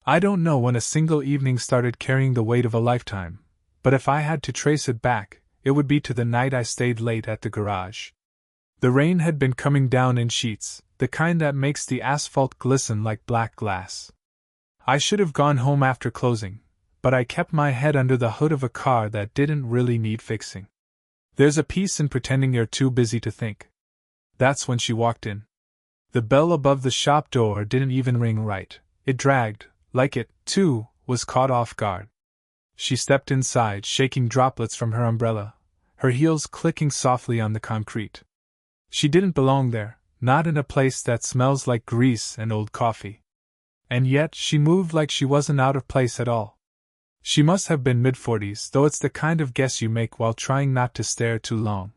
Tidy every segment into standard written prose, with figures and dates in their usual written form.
I don't know when a single evening started carrying the weight of a lifetime, but if I had to trace it back, it would be to the night I stayed late at the garage. The rain had been coming down in sheets, the kind that makes the asphalt glisten like black glass. I should have gone home after closing, but I kept my head under the hood of a car that didn't really need fixing. There's a peace in pretending you're too busy to think. That's when she walked in. The bell above the shop door didn't even ring right. It dragged, like it, too, was caught off guard. She stepped inside, shaking droplets from her umbrella, her heels clicking softly on the concrete. She didn't belong there, not in a place that smells like grease and old coffee. And yet she moved like she wasn't out of place at all. She must have been mid-40s, though it's the kind of guess you make while trying not to stare too long.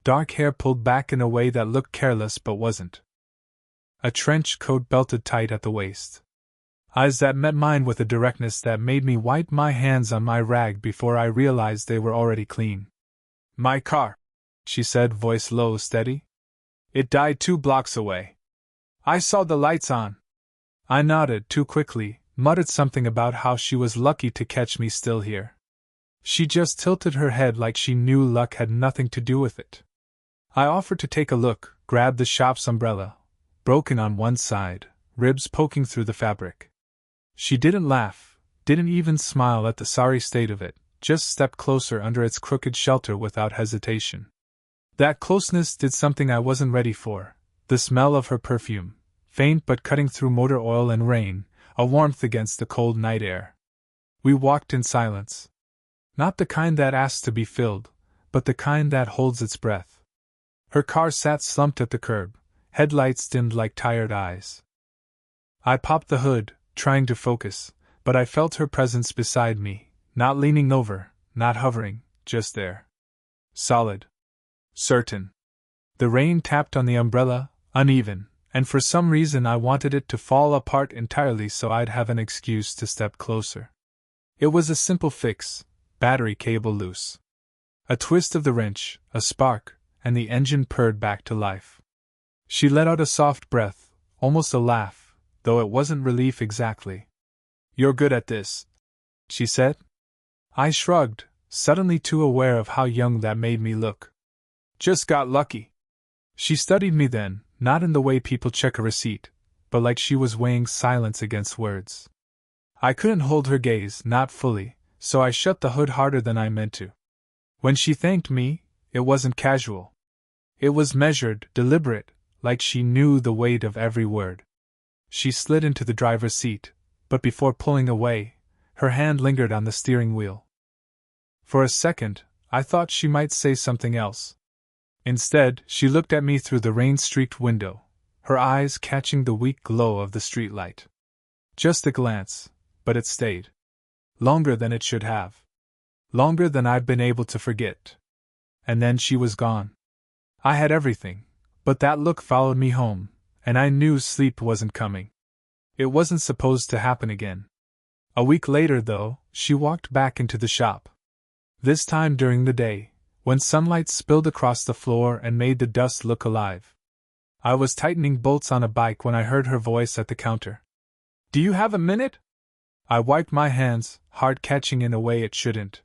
Dark hair pulled back in a way that looked careless but wasn't. A trench coat belted tight at the waist. Eyes that met mine with a directness that made me wipe my hands on my rag before I realized they were already clean. "My car," she said, voice low, steady. "It died 2 blocks away. I saw the lights on." I nodded too quickly, muttered something about how she was lucky to catch me still here. She just tilted her head like she knew luck had nothing to do with it. I offered to take a look, grabbed the shop's umbrella, broken on one side, ribs poking through the fabric. She didn't laugh, didn't even smile at the sorry state of it, just stepped closer under its crooked shelter without hesitation. That closeness did something I wasn't ready for, the smell of her perfume, faint but cutting through motor oil and rain, a warmth against the cold night air. We walked in silence. Not the kind that asks to be filled, but the kind that holds its breath. Her car sat slumped at the curb, headlights dimmed like tired eyes. I popped the hood, trying to focus, but I felt her presence beside me, not leaning over, not hovering, just there. Solid. Certain. The rain tapped on the umbrella, uneven, and for some reason I wanted it to fall apart entirely so I'd have an excuse to step closer. It was a simple fix, battery cable loose. A twist of the wrench, a spark, and the engine purred back to life. She let out a soft breath, almost a laugh, though it wasn't relief exactly. "You're good at this," she said. I shrugged, suddenly too aware of how young that made me look. "Just got lucky." She studied me then, not in the way people check a receipt, but like she was weighing silence against words. I couldn't hold her gaze, not fully, so I shut the hood harder than I meant to. When she thanked me, it wasn't casual. It was measured, deliberate, like she knew the weight of every word. She slid into the driver's seat, but before pulling away, her hand lingered on the steering wheel. For a second, I thought she might say something else. Instead, she looked at me through the rain-streaked window, her eyes catching the weak glow of the streetlight. Just a glance, but it stayed. Longer than it should have. Longer than I'd been able to forget. And then she was gone. I had everything, but that look followed me home, and I knew sleep wasn't coming. It wasn't supposed to happen again. A week later, though, she walked back into the shop. This time during the day, when sunlight spilled across the floor and made the dust look alive. I was tightening bolts on a bike when I heard her voice at the counter. "Do you have a minute?" I wiped my hands, heart catching in a way it shouldn't.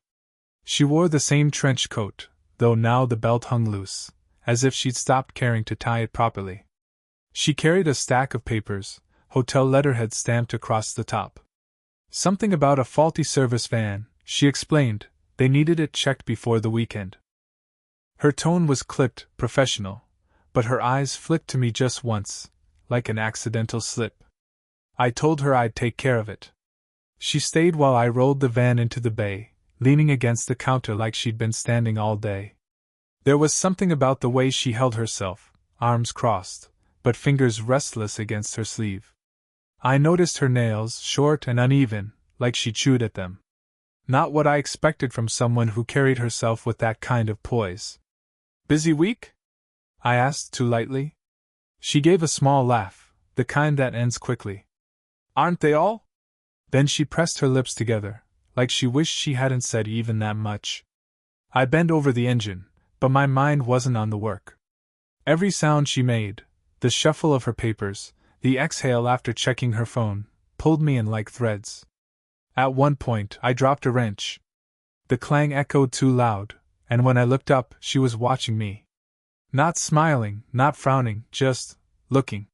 She wore the same trench coat, though now the belt hung loose, as if she'd stopped caring to tie it properly. She carried a stack of papers, hotel letterhead stamped across the top. Something about a faulty service van, she explained, they needed it checked before the weekend. Her tone was clipped, professional, but her eyes flicked to me just once, like an accidental slip. I told her I'd take care of it. She stayed while I rolled the van into the bay, leaning against the counter like she'd been standing all day. There was something about the way she held herself, arms crossed, but fingers restless against her sleeve. I noticed her nails, short and uneven, like she chewed at them. Not what I expected from someone who carried herself with that kind of poise. "Busy week?" I asked too lightly. She gave a small laugh, the kind that ends quickly. "Aren't they all?" Then she pressed her lips together, like she wished she hadn't said even that much. I bent over the engine, but my mind wasn't on the work. Every sound she made, the shuffle of her papers, the exhale after checking her phone, pulled me in like threads. At one point, I dropped a wrench. The clang echoed too loud, and when I looked up, she was watching me. Not smiling, not frowning, just looking.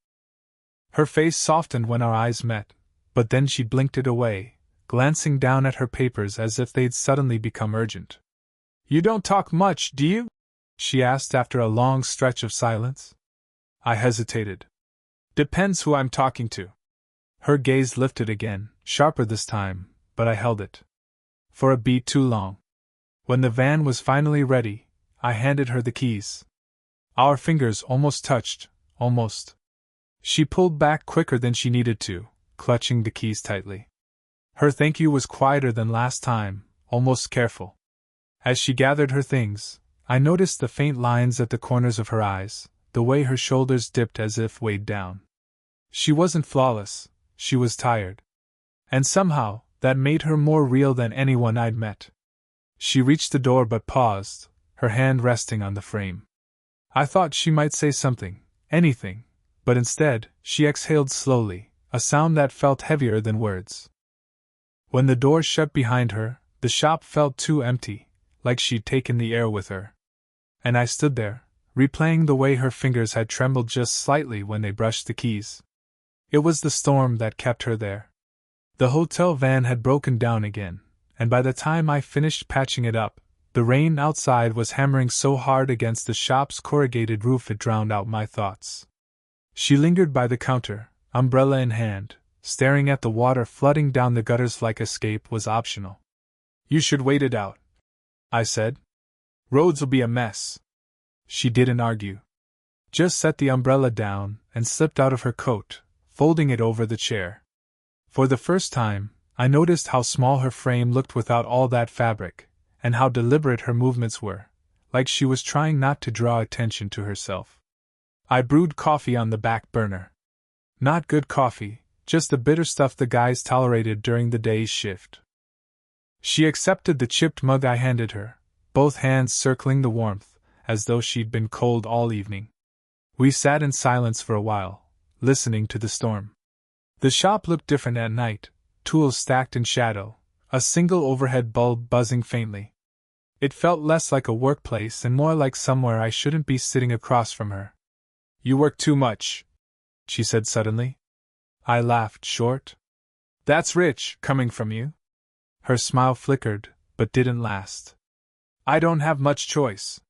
Her face softened when our eyes met, but then she blinked it away, glancing down at her papers as if they'd suddenly become urgent. "You don't talk much, do you?" she asked after a long stretch of silence. I hesitated. "Depends who I'm talking to." Her gaze lifted again, sharper this time, but I held it. For a beat too long. When the van was finally ready, I handed her the keys. Our fingers almost touched, almost. She pulled back quicker than she needed to, clutching the keys tightly. Her thank you was quieter than last time, almost careful. As she gathered her things, I noticed the faint lines at the corners of her eyes, the way her shoulders dipped as if weighed down. She wasn't flawless, she was tired. And somehow, that made her more real than anyone I'd met. She reached the door but paused, her hand resting on the frame. I thought she might say something, anything, but instead, she exhaled slowly, a sound that felt heavier than words. When the door shut behind her, the shop felt too empty, like she'd taken the air with her. And I stood there, replaying the way her fingers had trembled just slightly when they brushed the keys. It was the storm that kept her there. The hotel van had broken down again, and by the time I finished patching it up, the rain outside was hammering so hard against the shop's corrugated roof it drowned out my thoughts. She lingered by the counter, umbrella in hand, staring at the water flooding down the gutters like escape was optional. "You should wait it out," I said. "Roads'll be a mess." She didn't argue. Just set the umbrella down and slipped out of her coat, folding it over the chair. For the first time, I noticed how small her frame looked without all that fabric, and how deliberate her movements were, like she was trying not to draw attention to herself. I brewed coffee on the back burner. Not good coffee, just the bitter stuff the guys tolerated during the day's shift. She accepted the chipped mug I handed her, both hands circling the warmth, as though she'd been cold all evening. We sat in silence for a while, listening to the storm. The shop looked different at night, tools stacked in shadow, a single overhead bulb buzzing faintly. It felt less like a workplace and more like somewhere I shouldn't be sitting across from her. "You work too much," she said suddenly. I laughed short. "That's rich, coming from you." Her smile flickered, but didn't last. "I don't have much choice."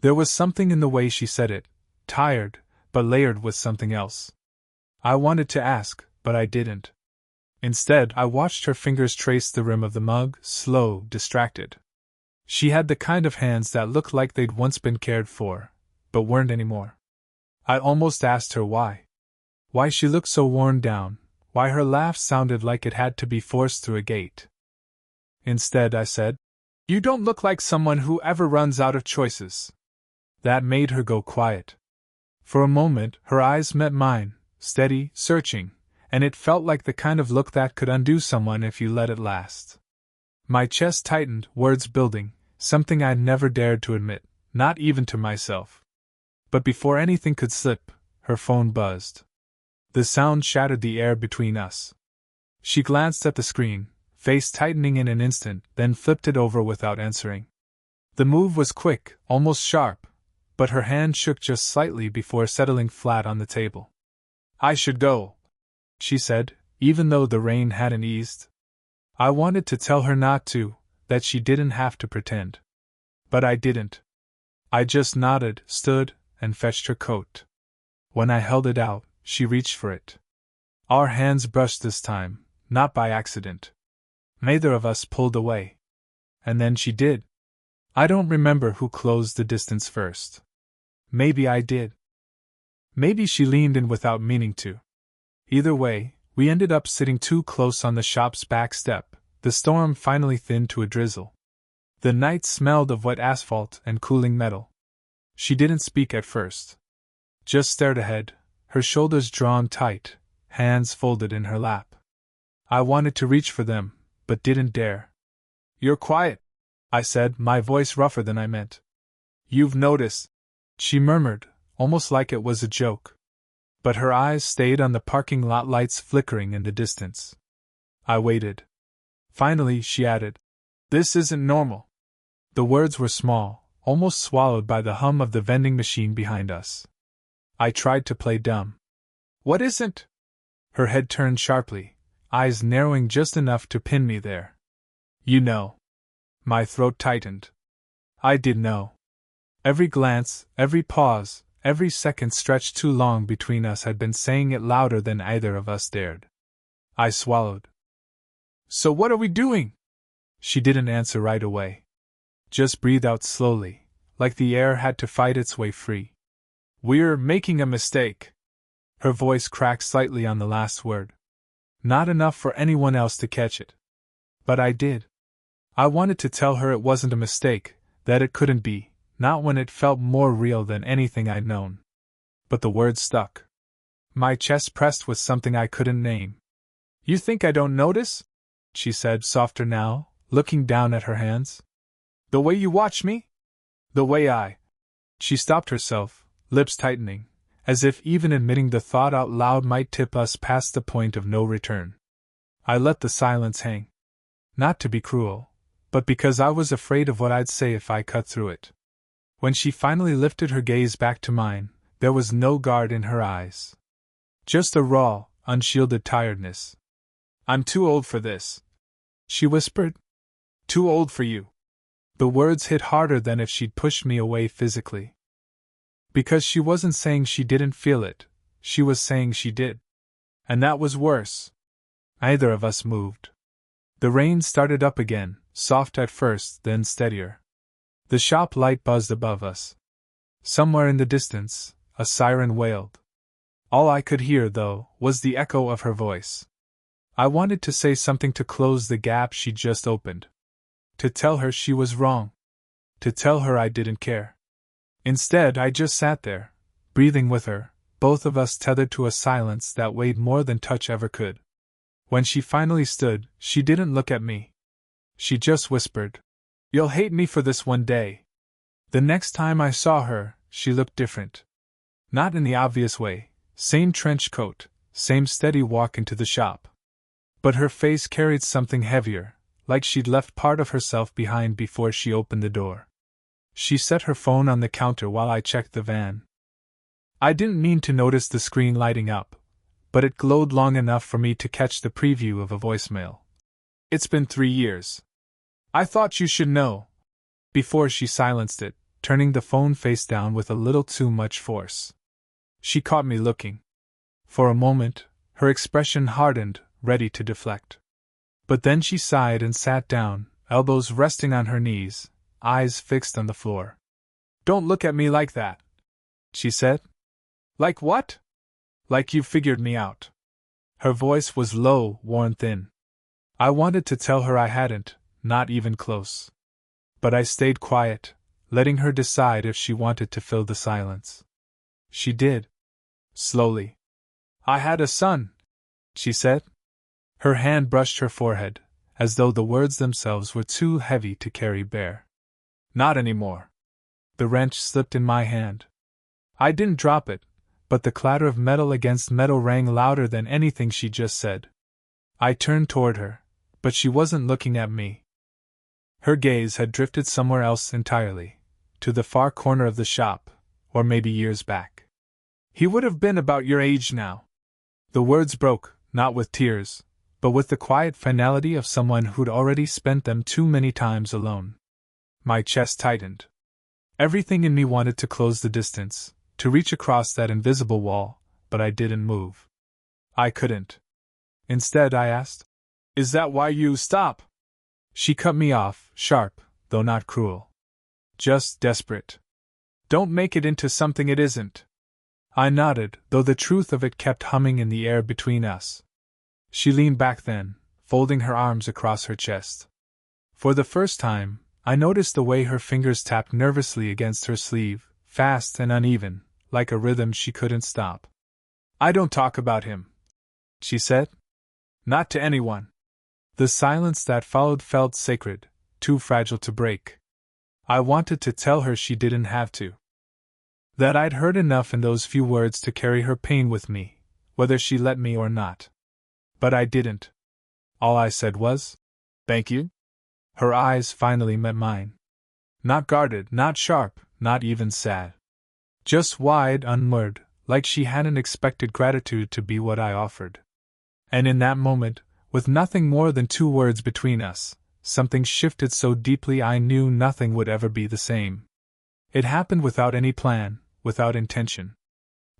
There was something in the way she said it, tired, but layered with something else. I wanted to ask, but I didn't. Instead, I watched her fingers trace the rim of the mug, slow, distracted. She had the kind of hands that looked like they'd once been cared for, but weren't anymore. I almost asked her why. Why she looked so worn down, why her laugh sounded like it had to be forced through a gate. Instead, I said, "You don't look like someone who ever runs out of choices." That made her go quiet. For a moment, her eyes met mine, steady, searching, and it felt like the kind of look that could undo someone if you let it last. My chest tightened, words building, something I'd never dared to admit, not even to myself. But before anything could slip, her phone buzzed. The sound shattered the air between us. She glanced at the screen, face tightening in an instant, then flipped it over without answering. The move was quick, almost sharp, but her hand shook just slightly before settling flat on the table. "I should go," she said, even though the rain hadn't eased. I wanted to tell her not to, that she didn't have to pretend. But I didn't. I just nodded, stood, and fetched her coat. When I held it out, she reached for it. Our hands brushed this time, not by accident. Neither of us pulled away. And then she did. I don't remember who closed the distance first. Maybe I did. Maybe she leaned in without meaning to. Either way, we ended up sitting too close on the shop's back step. The storm finally thinned to a drizzle. The night smelled of wet asphalt and cooling metal. She didn't speak at first. Just stared ahead, her shoulders drawn tight, hands folded in her lap. I wanted to reach for them, but didn't dare. "You're quiet," I said, my voice rougher than I meant. "You've noticed," she murmured, almost like it was a joke. But her eyes stayed on the parking lot lights flickering in the distance. I waited. Finally, she added, "This isn't normal." The words were small, almost swallowed by the hum of the vending machine behind us. I tried to play dumb. "What isn't?" Her head turned sharply, eyes narrowing just enough to pin me there. "You know." My throat tightened. I did know. Every glance, every pause, every second stretched too long between us had been saying it louder than either of us dared. I swallowed. "So what are we doing?" She didn't answer right away. Just breathed out slowly, like the air had to fight its way free. "We're making a mistake." Her voice cracked slightly on the last word. Not enough for anyone else to catch it. But I did. I wanted to tell her it wasn't a mistake, that it couldn't be, not when it felt more real than anything I'd known. But the words stuck. My chest pressed with something I couldn't name. "You think I don't notice?" she said, softer now, looking down at her hands. "The way you watch me? The way I—" She stopped herself, lips tightening, as if even admitting the thought out loud might tip us past the point of no return. I let the silence hang. Not to be cruel, but because I was afraid of what I'd say if I cut through it. When she finally lifted her gaze back to mine, there was no guard in her eyes. Just a raw, unshielded tiredness. "I'm too old for this," she whispered. "Too old for you." The words hit harder than if she'd pushed me away physically. Because she wasn't saying she didn't feel it, she was saying she did. And that was worse. Neither of us moved. The rain started up again, soft at first, then steadier. The shop light buzzed above us. Somewhere in the distance, a siren wailed. All I could hear, though, was the echo of her voice. I wanted to say something to close the gap she'd just opened. To tell her she was wrong. To tell her I didn't care. Instead, I just sat there, breathing with her, both of us tethered to a silence that weighed more than touch ever could. When she finally stood, she didn't look at me. She just whispered, "You'll hate me for this one day." The next time I saw her, she looked different. Not in the obvious way, same trench coat, same steady walk into the shop. But her face carried something heavier, like she'd left part of herself behind before she opened the door. She set her phone on the counter while I checked the van. I didn't mean to notice the screen lighting up, but it glowed long enough for me to catch the preview of a voicemail. "It's been 3 years. I thought you should know." Before she silenced it, turning the phone face down with a little too much force. She caught me looking. For a moment, her expression hardened, ready to deflect. But then she sighed and sat down, elbows resting on her knees, eyes fixed on the floor. "Don't look at me like that," she said. "Like what?" "Like you figured me out." Her voice was low, worn thin. I wanted to tell her I hadn't, not even close. But I stayed quiet, letting her decide if she wanted to fill the silence. She did. Slowly. "I had a son," she said. Her hand brushed her forehead, as though the words themselves were too heavy to carry bare. "Not anymore." The wrench slipped in my hand. I didn't drop it, but the clatter of metal against metal rang louder than anything she just said. I turned toward her, but she wasn't looking at me. Her gaze had drifted somewhere else entirely, to the far corner of the shop, or maybe years back. "He would have been about your age now." The words broke, not with tears, but with the quiet finality of someone who'd already spent them too many times alone. My chest tightened. Everything in me wanted to close the distance, to reach across that invisible wall, but I didn't move. I couldn't. Instead, I asked, "Is that why you stop?" She cut me off, sharp, though not cruel. Just desperate. "Don't make it into something it isn't." I nodded, though the truth of it kept humming in the air between us. She leaned back then, folding her arms across her chest. For the first time, I noticed the way her fingers tapped nervously against her sleeve, fast and uneven, like a rhythm she couldn't stop. "I don't talk about him," she said. "Not to anyone." The silence that followed felt sacred, too fragile to break. I wanted to tell her she didn't have to. That I'd heard enough in those few words to carry her pain with me, whether she let me or not. But I didn't. All I said was, "Thank you." Her eyes finally met mine. Not guarded, not sharp, not even sad. Just wide, unmirrored, like she hadn't expected gratitude to be what I offered. And in that moment, with nothing more than 2 words between us, something shifted so deeply I knew nothing would ever be the same. It happened without any plan, without intention.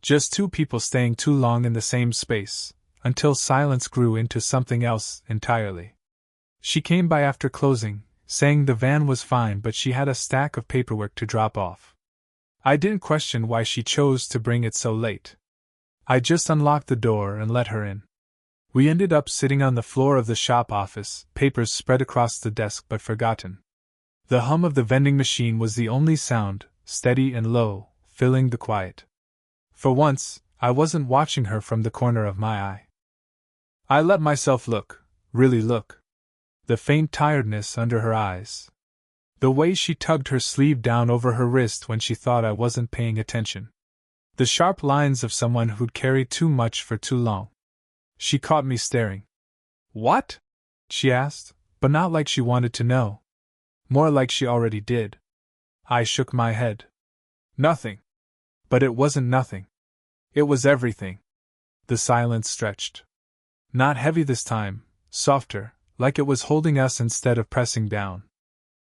Just 2 people staying too long in the same space, until silence grew into something else entirely. She came by after closing, saying the van was fine but she had a stack of paperwork to drop off. I didn't question why she chose to bring it so late. I just unlocked the door and let her in. We ended up sitting on the floor of the shop office, papers spread across the desk but forgotten. The hum of the vending machine was the only sound, steady and low, filling the quiet. For once, I wasn't watching her from the corner of my eye. I let myself look, really look. The faint tiredness under her eyes. The way she tugged her sleeve down over her wrist when she thought I wasn't paying attention. The sharp lines of someone who'd carried too much for too long. She caught me staring. "What?" she asked, but not like she wanted to know. More like she already did. I shook my head. "Nothing." But it wasn't nothing. It was everything. The silence stretched. Not heavy this time, softer, like it was holding us instead of pressing down.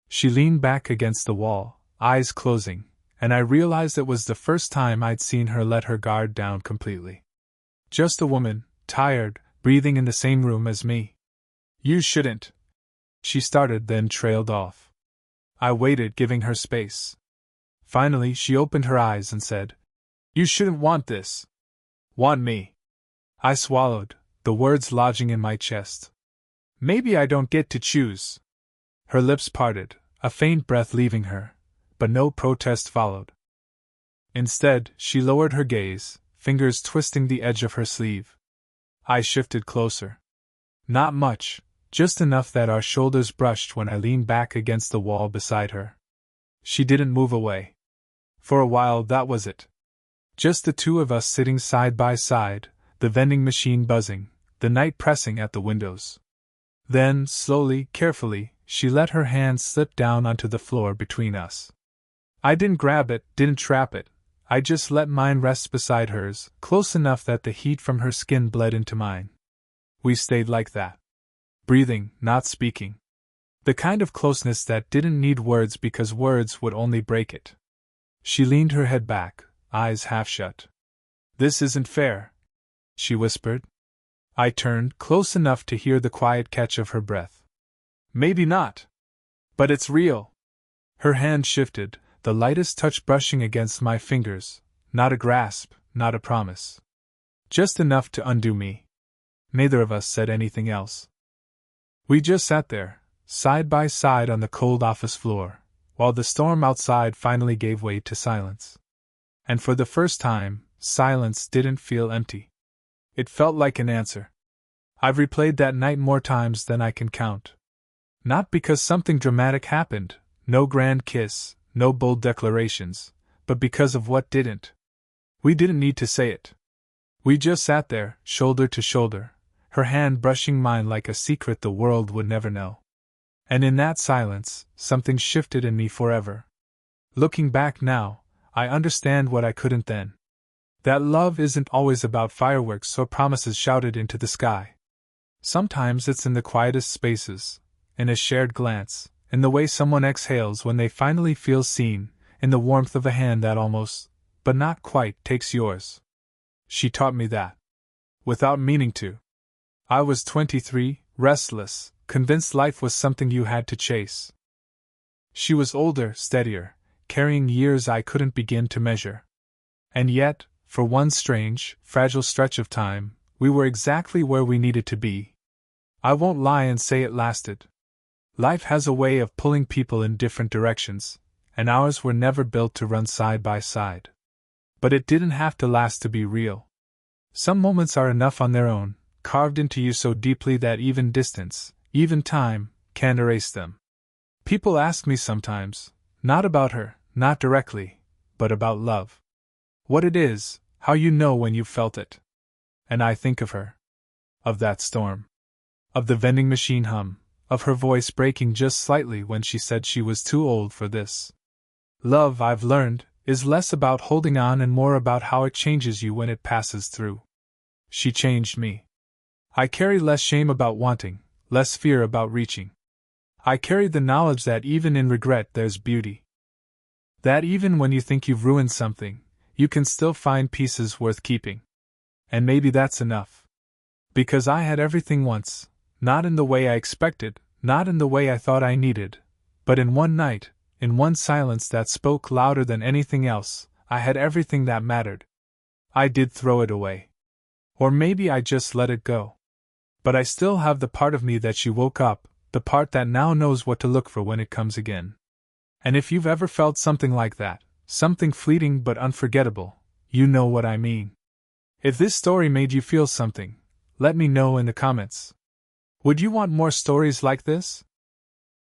She leaned back against the wall, eyes closing, and I realized it was the first time I'd seen her let her guard down completely. Just a woman, tired, breathing in the same room as me. "You shouldn't," she started, then trailed off. I waited, giving her space. Finally, she opened her eyes and said, "You shouldn't want this." "Want me?" I swallowed, the words lodging in my chest. "Maybe I don't get to choose." Her lips parted, a faint breath leaving her, but no protest followed. Instead, she lowered her gaze, fingers twisting the edge of her sleeve. I shifted closer. Not much, just enough that our shoulders brushed when I leaned back against the wall beside her. She didn't move away. For a while, that was it. Just the 2 of us sitting side by side, the vending machine buzzing, the night pressing at the windows. Then, slowly, carefully, she let her hand slip down onto the floor between us. I didn't grab it, didn't trap it. I just let mine rest beside hers, close enough that the heat from her skin bled into mine. We stayed like that. Breathing, not speaking. The kind of closeness that didn't need words because words would only break it. She leaned her head back, eyes half shut. "This isn't fair," she whispered. I turned, close enough to hear the quiet catch of her breath. "Maybe not. But it's real." Her hand shifted, the lightest touch brushing against my fingers, not a grasp, not a promise. Just enough to undo me. Neither of us said anything else. We just sat there, side by side on the cold office floor, while the storm outside finally gave way to silence. And for the first time, silence didn't feel empty. It felt like an answer. I've replayed that night more times than I can count. Not because something dramatic happened, no grand kiss, no bold declarations, but because of what didn't. We didn't need to say it. We just sat there, shoulder to shoulder, her hand brushing mine like a secret the world would never know. And in that silence, something shifted in me forever. Looking back now, I understand what I couldn't then. That love isn't always about fireworks or promises shouted into the sky. Sometimes it's in the quietest spaces, in a shared glance, in the way someone exhales when they finally feel seen, in the warmth of a hand that almost, but not quite, takes yours. She taught me that. Without meaning to. I was 23, restless, convinced life was something you had to chase. She was older, steadier, carrying years I couldn't begin to measure. And yet, for one strange, fragile stretch of time, we were exactly where we needed to be. I won't lie and say it lasted. Life has a way of pulling people in different directions, and ours were never built to run side by side. But it didn't have to last to be real. Some moments are enough on their own, carved into you so deeply that even distance, even time, can't erase them. People ask me sometimes, not about her, not directly, but about love. What it is, how you know when you've felt it. And I think of her. Of that storm. Of the vending machine hum. Of her voice breaking just slightly when she said she was too old for this. Love, I've learned, is less about holding on and more about how it changes you when it passes through. She changed me. I carry less shame about wanting, less fear about reaching. I carry the knowledge that even in regret there's beauty. That even when you think you've ruined something, you can still find pieces worth keeping. And maybe that's enough. Because I had everything once, not in the way I expected, not in the way I thought I needed, but in one night, in one silence that spoke louder than anything else, I had everything that mattered. I did throw it away. Or maybe I just let it go. But I still have the part of me that she woke up, the part that now knows what to look for when it comes again. And if you've ever felt something like that, something fleeting but unforgettable, you know what I mean. If this story made you feel something, let me know in the comments. Would you want more stories like this?